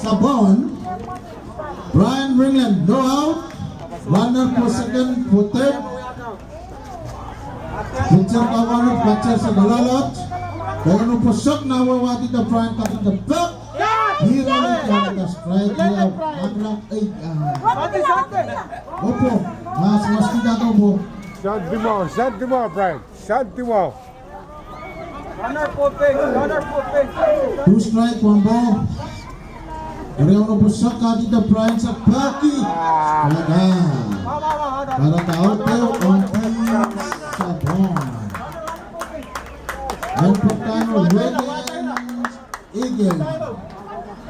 Sabon. Brian Ringland, no out. Runner for second, for third. Pitcher kawanot, catcher sa dalalot. Kaya nung pusok na wawati na Brian kapit na back. Hero na the strike niya. Maglang ay. Opo, mas kita ko po. Send them all, Brian. Send them all. Runner pooping. 2 strike, 1 ball. Kaya nung pusok kapit na Brian sa baki. Talaga. Para ka-outeo on Sabon. And Pagkano, Weddings, Eagle.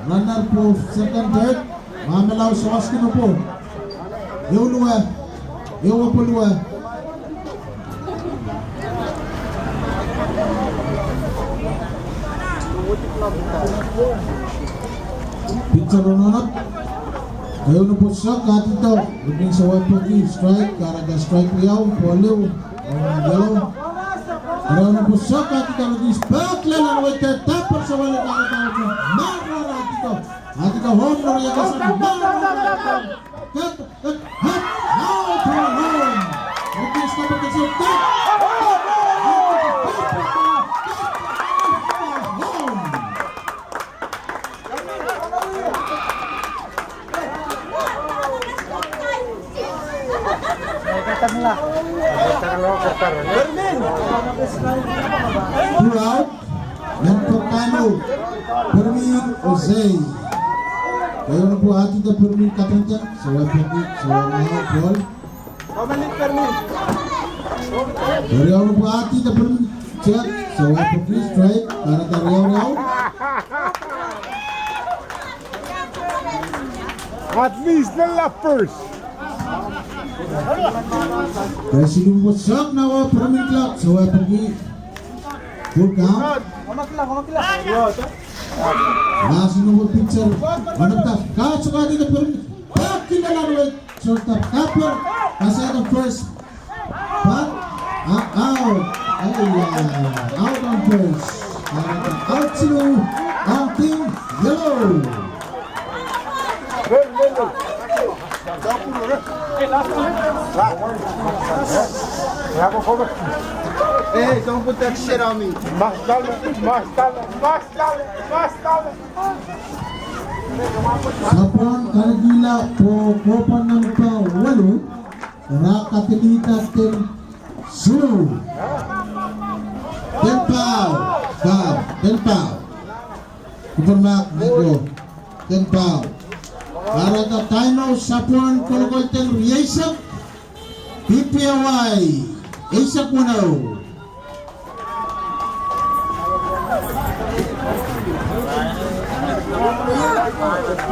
Runner po, second, third. Mamalaw sa waskino po. Yung luwa. Yung po luwa. Pitcher runonot. Kayo na po siya, katito. Luging sa white poki, strike. Karaga strike liyaw, poliw. Yellow. Kayo na po siya, katito. Luging back lang white third. Tapos sa wala kakatawag mo. Marara atito. Atito home na riyaga sa marara. Cut. Out to home. Luging sa pagkasyon. Throughout, yan Pagkano, Permin Ozay. Kayo na po ating ka Permin Katantyan sa wapakit, sa mga ball. Kaya na po ating ka Permin Chat sa wapakit, strike, para tariyaw-yaw. At least the lefers. Kaya sinumutsak na wa Permin Club sa wapakit. Full count. Nasinumut pitcher. Managtas. Katsuka dito Permin. Bakit na lang with shortstop Kapper. Kasi ang first. But out. Out on first. Out sino ang team yellow. Hey, don't put that shit on me. Mas dale. Sapon Karagila po kopan ng pa-walo. Rakatilita til Sulu. Tenpao. Kupermak Nico. Tenpao. Para ka timeout Sapon Kolkolten Riesak. PPAY. Isak mo na.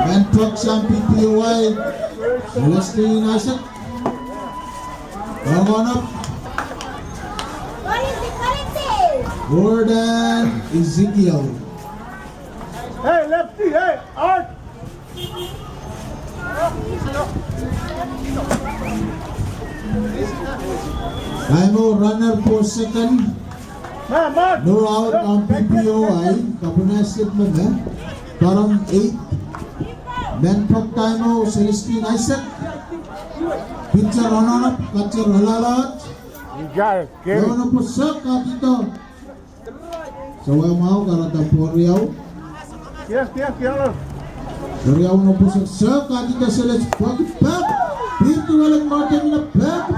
Mentok sa PPAY. Celestine Isaac. Pangonap. Gordon Ezekiel. Hey, lefty, hey, Art. Taimo runner for second. No out on PPOI. Kapunasit mo na. Parang 8. Mentok Taimo Celestine Isaac. Pitcher Hononap. Catcher Halalot. You got it, get it. Ano po sa katito. Sa mau karata po Riyaw. Yes. Riyaw na po sa katito Celestine. Back. Dito walang Martin na back.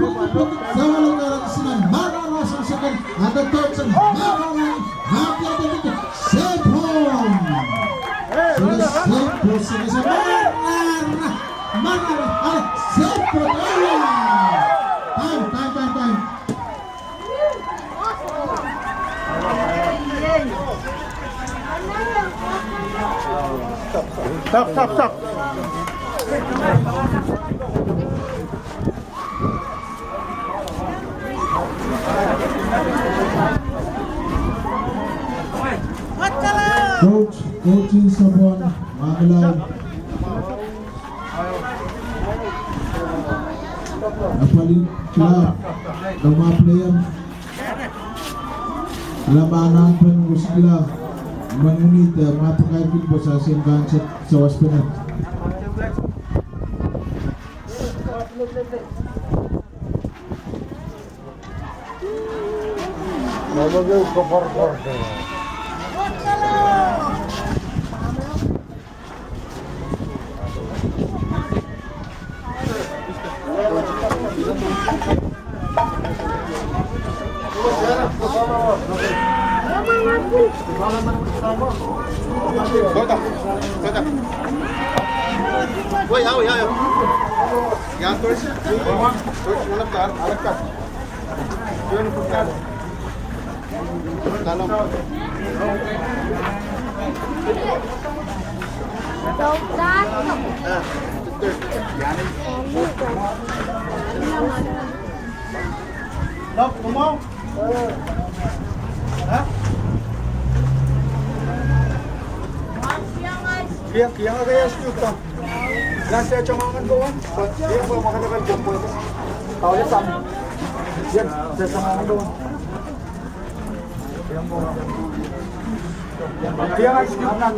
Sa walang karata sila. Marara sa second. At the third sa Marara. Happy at the dito. Safe home. Celestine po sila sa Marara. Safe po tayo. Time. Stop. Coaching Sabon, Magalaw. Napalit sila ng mga player. Labanan pa ng sila. mangunit mga pagkaipin po sa simbahan sa Waspinan. Nalagay ko for. Woi, ayo. Yang terus. Terus alak. Jangan putar. Dalam. Dok, mau? Hah? Yang kaya siya. Nasa changangan doon. Yan po makalagal dyan po. Tawag sa amin. Yan, sa changangan doon. Yan po. Kaya nga skip na.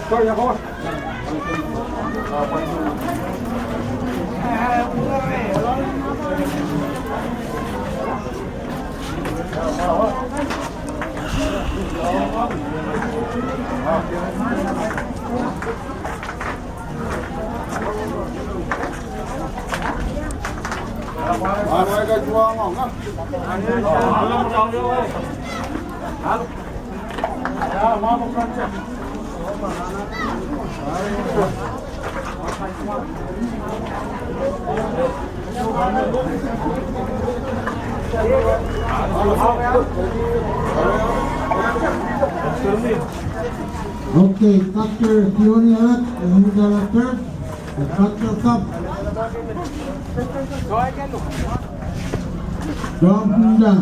Sorry ako. Okay, Dr. Fiona Alat, and Director, the Dr. Cup. Dom Punda.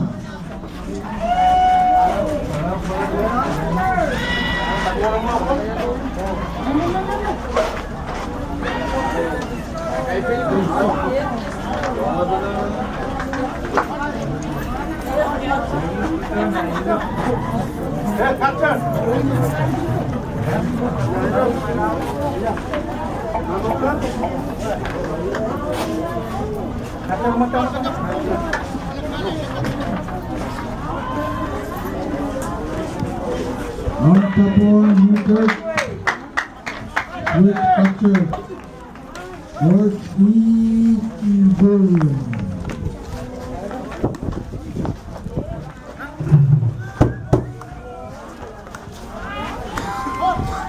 On top one, Hubert, with Dr. George Eaton.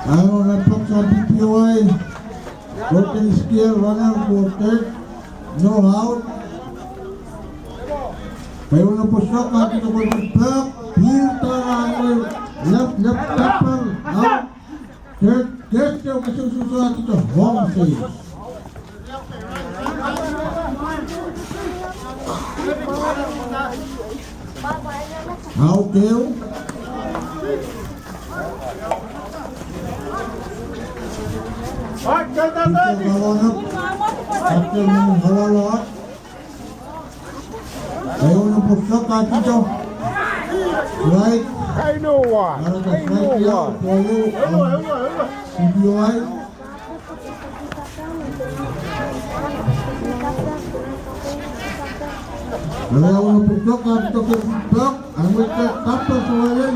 Ayaw na po sa PPOI, working skill runner for third, no out. Kayo na po siya, kati na po yung block, filter runner, left tapper, out. Third, yung kasususulat ito, home save. Out there. Kawanap, after mong hawalaat, ayaw na po siya, kati ito. Right. I know what. CBOI. Ayaw na po siya, kati ito kay block. Ang wait ka, tapos sa walin.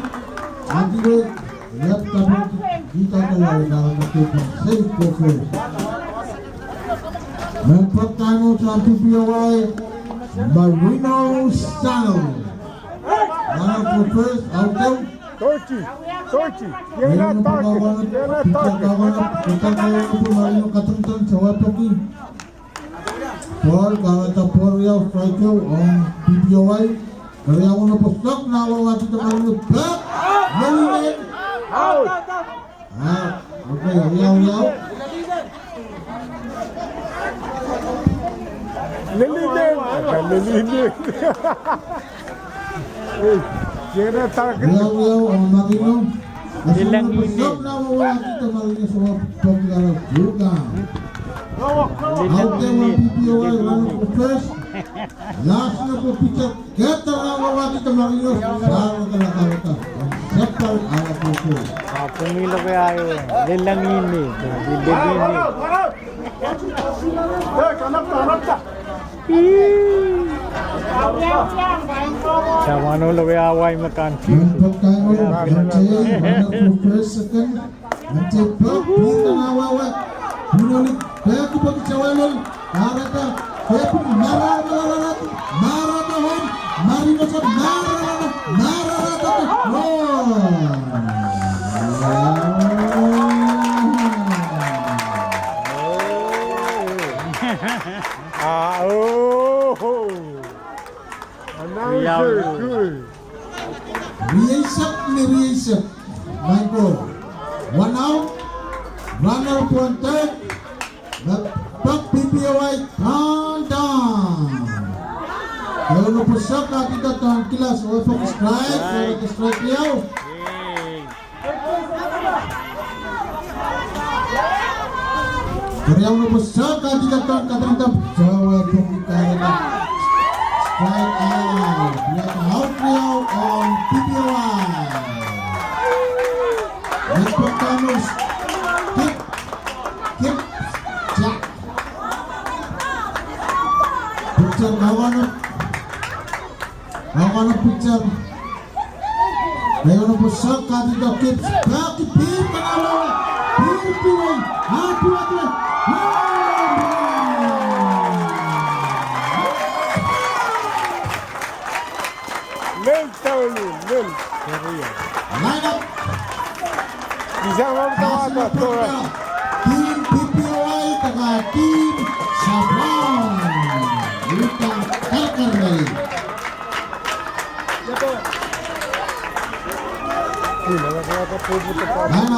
Anti-wait. Left tapos. Dito ka lang nakakatipin. Safe for first. Nagpag tayo sa PPOI. Marino Sano. One for first, out there. Torchi. Yan na target. Kita kayo po Marino katungtong sa Watoki. Paul, kawata Paul yaw, strike yaw on PPOI. Kaya ako na po stock, nakawawati ka Marino. Black! Nalinin! Out. Okay, yaw. Nalilin. Yan na target. Yaw, ang Marino. Kasi ako na po stock, nakawawati ka Marino sa Watoki. Buka. Out there one PPOI, runner for first. Last na po pitcher. Kaya tawawati ka Marino. Saro ka na kawata. Sepal ala pupu. Pumila kaya yun. Lilang ini. Lilang ini. Sa Manolo kaya away makanti. Mantok kayo, Mante, manok mo first, second, Mante, pag, pinta na wawa, pinulit, kaya ko pag isawalol, harata, kaya po, mararata, marinosa, mararata, Announcer, good. Reisap, Michael, 1 out, runner for third, the top PPOI countdown. Kaya na po siya, nakita ito ang kilas, o po strike, o strike liyaw. Kaya na po siya, nakita ito ang katritap, so o po kaya na. Strike out. We have out now on PPOI. Next performance. Kick, jack. Picture, hawa na picture. Ngayon na po siya, katito, kips, back, pin, panalo, PPOI, happy. Lil Tony, Lil. Line up. Bisa mo tawag to. Team PPOI taga Team Sabang. Lutang Kalkarnay. Line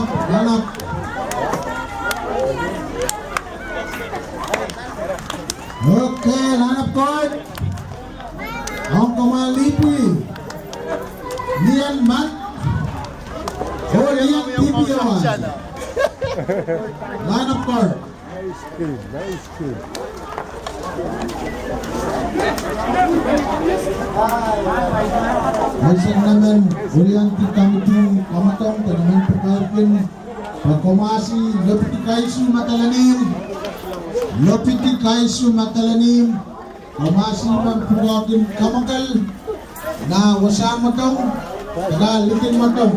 up. Okay, line up court. Ang kumalipi. Lian Mat. Lian PPOI. Line up court. Nice kid. Minsan naman, Orianti kami itong kamatong, tanamang pagkarpin, pagkumasi, lopiti kaisu matalanim, kumasi man pugagin kamakal, na wasang matong, taga litin matong.